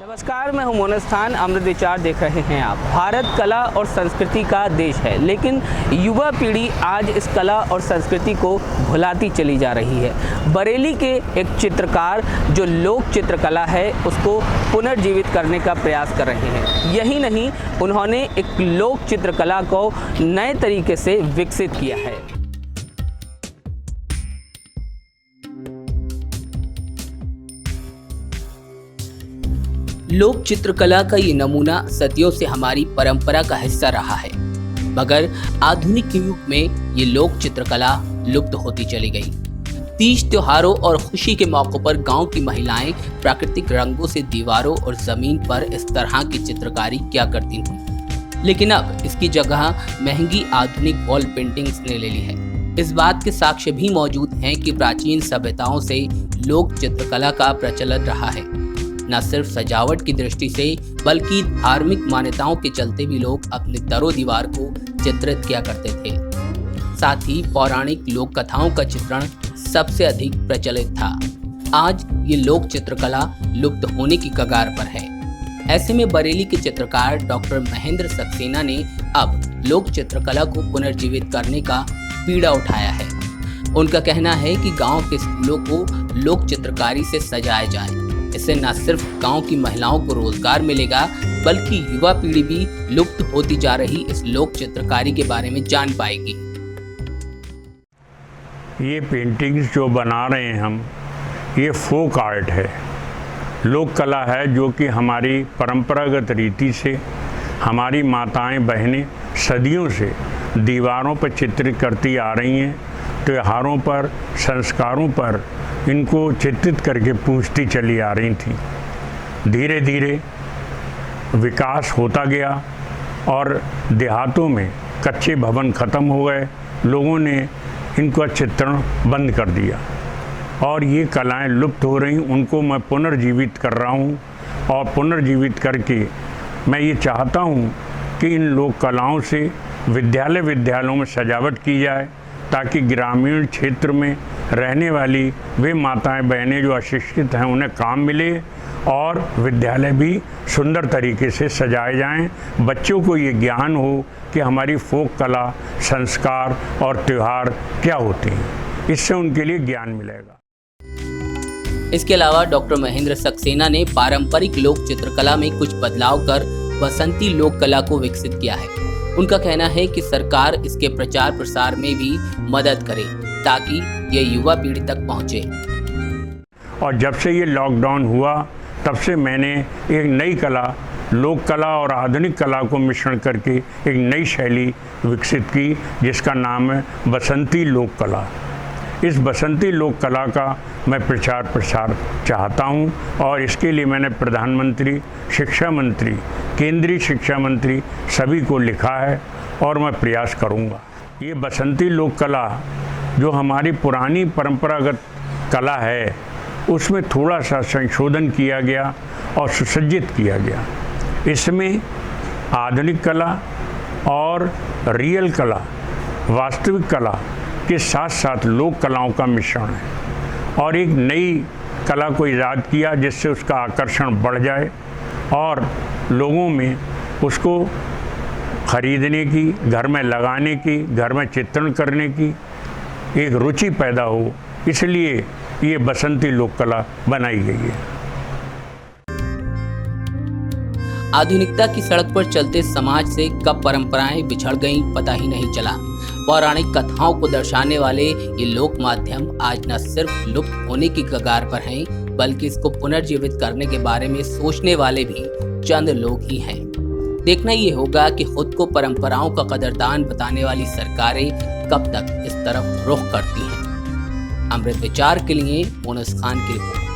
नमस्कार, मैं हूं मोनस खान। अमृत विचार देख रहे हैं आप। भारत कला और संस्कृति का देश है, लेकिन युवा पीढ़ी आज इस कला और संस्कृति को भुलाती चली जा रही है। बरेली के एक चित्रकार जो लोक चित्रकला है उसको पुनर्जीवित करने का प्रयास कर रहे हैं। यही नहीं, उन्होंने एक लोक चित्रकला को नए तरीके से विकसित किया है। लोक चित्रकला का ये नमूना सदियों से हमारी परंपरा का हिस्सा रहा है, मगर आधुनिक युग में ये लोक चित्रकला लुप्त होती चली गई। तीज त्योहारों और खुशी के मौकों पर गांव की महिलाएं प्राकृतिक रंगों से दीवारों और जमीन पर इस तरह की चित्रकारी किया करती थीं, लेकिन अब इसकी जगह महंगी आधुनिक वॉल पेंटिंग्स ने ले ली है। इस बात के साक्ष्य भी मौजूद हैं कि प्राचीन सभ्यताओं से लोक चित्रकला का प्रचलन रहा है। न सिर्फ सजावट की दृष्टि से, बल्कि धार्मिक मान्यताओं के चलते भी लोग अपने दरो दीवार को चित्रित किया करते थे। साथ ही पौराणिक लोक कथाओं का चित्रण सबसे अधिक प्रचलित था। आज ये लोक चित्रकला लुप्त होने की कगार पर है। ऐसे में बरेली के चित्रकार डॉक्टर महेंद्र सक्सेना ने अब लोक चित्रकला को पुनर्जीवित करने का बीड़ा उठाया है। उनका कहना है कि गांव के स्कूलों को लोक चित्रकारी से सजाया जाए। इससे न सिर्फ गांव की महिलाओं को रोजगार मिलेगा, बल्कि युवा पीढ़ी भी लुप्त होती जा रही इस लोक चित्रकारी के बारे में जान पाएगी। ये पेंटिंग्स जो बना रहे हैं हम, ये फोक आर्ट है, लोक कला है, जो कि हमारी परंपरागत रीति से हमारी माताएं बहनें सदियों से दीवारों पर चित्रित करती आ रही हैं। त्योहारों पर, संस्कारों पर इनको चित्रित करके पूछती चली आ रही थी। धीरे धीरे विकास होता गया और देहातों में कच्चे भवन ख़त्म हो गए, लोगों ने इनका चित्रण बंद कर दिया और ये कलाएं लुप्त हो रही। उनको मैं पुनर्जीवित कर रहा हूँ और पुनर्जीवित करके मैं ये चाहता हूँ कि इन लोक कलाओं से विद्यालयों में सजावट की जाए, ताकि ग्रामीण क्षेत्र में रहने वाली वे माताएं बहनें जो अशिक्षित हैं उन्हें काम मिले और विद्यालय भी सुंदर तरीके से सजाए जाएं। बच्चों को ये ज्ञान हो कि हमारी फोक कला, संस्कार और त्यौहार क्या होते हैं, इससे उनके लिए ज्ञान मिलेगा। इसके अलावा डॉक्टर महेंद्र सक्सेना ने पारंपरिक लोक चित्रकला में कुछ बदलाव कर बसंती लोक कला को विकसित किया है। उनका कहना है कि सरकार इसके प्रचार प्रसार में भी मदद करे, ताकि ये युवा पीढ़ी तक पहुंचे। और जब से ये लॉकडाउन हुआ, तब से मैंने एक नई कला, लोक कला और आधुनिक कला को मिश्रण करके एक नई शैली विकसित की, जिसका नाम है बसंती लोक कला। इस बसंती लोक कला का मैं प्रचार प्रसार चाहता हूं और इसके लिए मैंने प्रधानमंत्री, शिक्षा मंत्री, केंद्रीय शिक्षा मंत्री सभी को लिखा है और मैं प्रयास करूंगा। ये बसंती लोक कला जो हमारी पुरानी परंपरागत कला है, उसमें थोड़ा सा संशोधन किया गया और सुसज्जित किया गया। इसमें आधुनिक कला और रियल कला, वास्तविक कला के साथ साथ लोक कलाओं का मिश्रण है और एक नई कला को ईजाद किया, जिससे उसका आकर्षण बढ़ जाए और लोगों में उसको खरीदने की, घर में लगाने की, घर में चित्रण करने की एक रुचि पैदा हो। इसलिए ये बसंती लोक कला बनाई गई है। आधुनिकता की सड़क पर चलते समाज से कब परंपराएं बिछड़ गईं पता ही नहीं चला। पौराणिक कथाओं को दर्शाने वाले ये लोक माध्यम आज न सिर्फ लुप्त होने की कगार पर हैं, बल्कि इसको पुनर्जीवित करने के बारे में सोचने वाले भी चंद लोग ही हैं। देखना ये होगा कि खुद को परंपराओं का कदरदान बताने वाली सरकारें कब तक इस तरफ रुख करती हैं। अमृत विचार के लिए मोनस खान की रिपोर्ट।